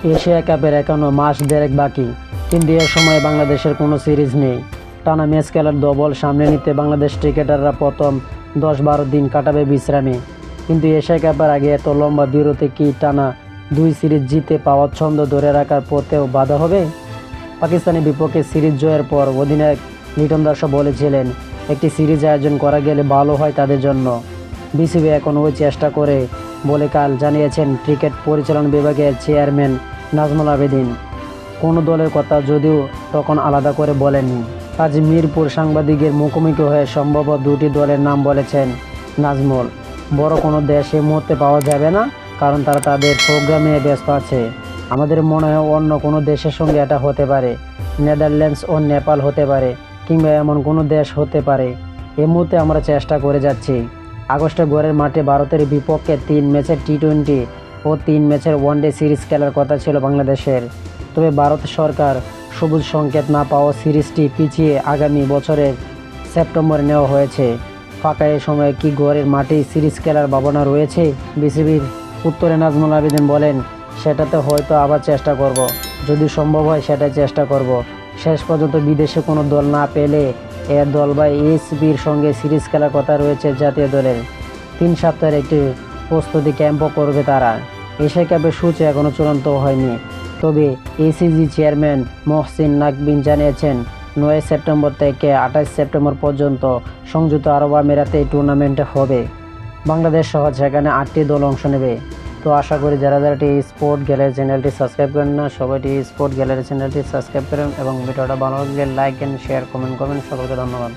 Asia কাপের এখনো মাস দেড়েক বাকি, কিন্তু এ সময় বাংলাদেশের কোনো সিরিজ নেই। টানা ম্যাচ খেলার দবল সামনে নিতে বাংলাদেশ ক্রিকেটাররা প্রথম 10-12 দিন কাটাবে বিশ্রামে। কিন্তু এশিয়া কাপের আগে এত লম্বা বিরতি কি টানা 2 সিরিজ জিতে পাওয়ার ছন্দ ধরে রাখার পথেও বাধা হবে? পাকিস্তানের বিপক্ষে সিরিজ জয়ের পর অধিনায়ক লিটন দাসও বলেছিলেন, একটি সিরিজ আয়োজন করা গেলে ভালো হয় তাদের জন্য। বিসিবি এখন ওই চেষ্টা করে বলে কাল জানিয়েছেন ক্রিকেট পরিচালনা বিভাগের চেয়ারম্যান নাজমুল আবেদিন। কোনো দলের কথা যদিও তখন আলাদা করে বলেননি। আজ মিরপুর সাংবাদিকের মুখোমুখি হয়ে সম্ভব 2টি দলের নাম বলেছেন নাজমুল। বড় কোনো দেশ এই মুহূর্তে পাওয়া যাবে না, কারণ তারা তাদের প্রোগ্রামে ব্যস্ত আছে। আমাদের মনে হয় অন্য কোনো দেশের সঙ্গে এটা হতে পারে, নেদারল্যান্ডস ও নেপাল হতে পারে, কিংবা এমন কোনো দেশ হতে পারে। এই মুহূর্তে আমরা চেষ্টা করে যাচ্ছি। আগস্টে ঘরের মাঠে ভারতের বিপক্ষে 3 ম্যাচের টি-20 ও 3 ম্যাচের ওয়ানডে সিরিজ খেলার কথা ছিল বাংলাদেশের। তবে ভারত সরকার সবুজ সংকেত না পাওয়া সিরিজটি পিছিয়ে আগামী বছরের সেপ্টেম্বরে নেওয়া হয়েছে। ফাঁকা এ সময় কি ঘরের মাঠেই সিরিজ খেলার ভাবনা রয়েছে বিসিবির? উত্তরে নাজমুল আবেদিন বলেন, সেটাতে হয়তো আবার চেষ্টা করব, যদি সম্ভব হয় সেটাই চেষ্টা করব। শেষ পর্যন্ত বিদেশে কোনো দল না পেলে এর দল বা এসবির সঙ্গে সিরিজ খেলার কথা রয়েছে জাতীয় দলের। 3 সপ্তাহের একটি প্রস্তুতি ক্যাম্পও করবে তারা। এশিয়া কাপের সূচি এখনও চূড়ান্ত হয়নি, তবে এসিজি চেয়ারম্যান মহসিন নাকভিন জানিয়েছেন 9 সেপ্টেম্বর থেকে 28 সেপ্টেম্বর পর্যন্ত সংযুক্ত আরব আমিরাতে এই টুর্নামেন্টে হবে। বাংলাদেশ সহ সেখানে 8টি দল অংশ নেবে। তো আশা করি যারা টি স্পোর্ট গ্যালারি চ্যানেলটি সাবস্ক্রাইব করেন না, সবাই টি স্পোর্ট গ্যালারি চ্যানেলটি সাবস্ক্রাইব করেন এবং ভিডিওটা ভালো লাগলে লাইক এন্ড শেয়ার কমেন্ট করবেন। সকলকে ধন্যবাদ।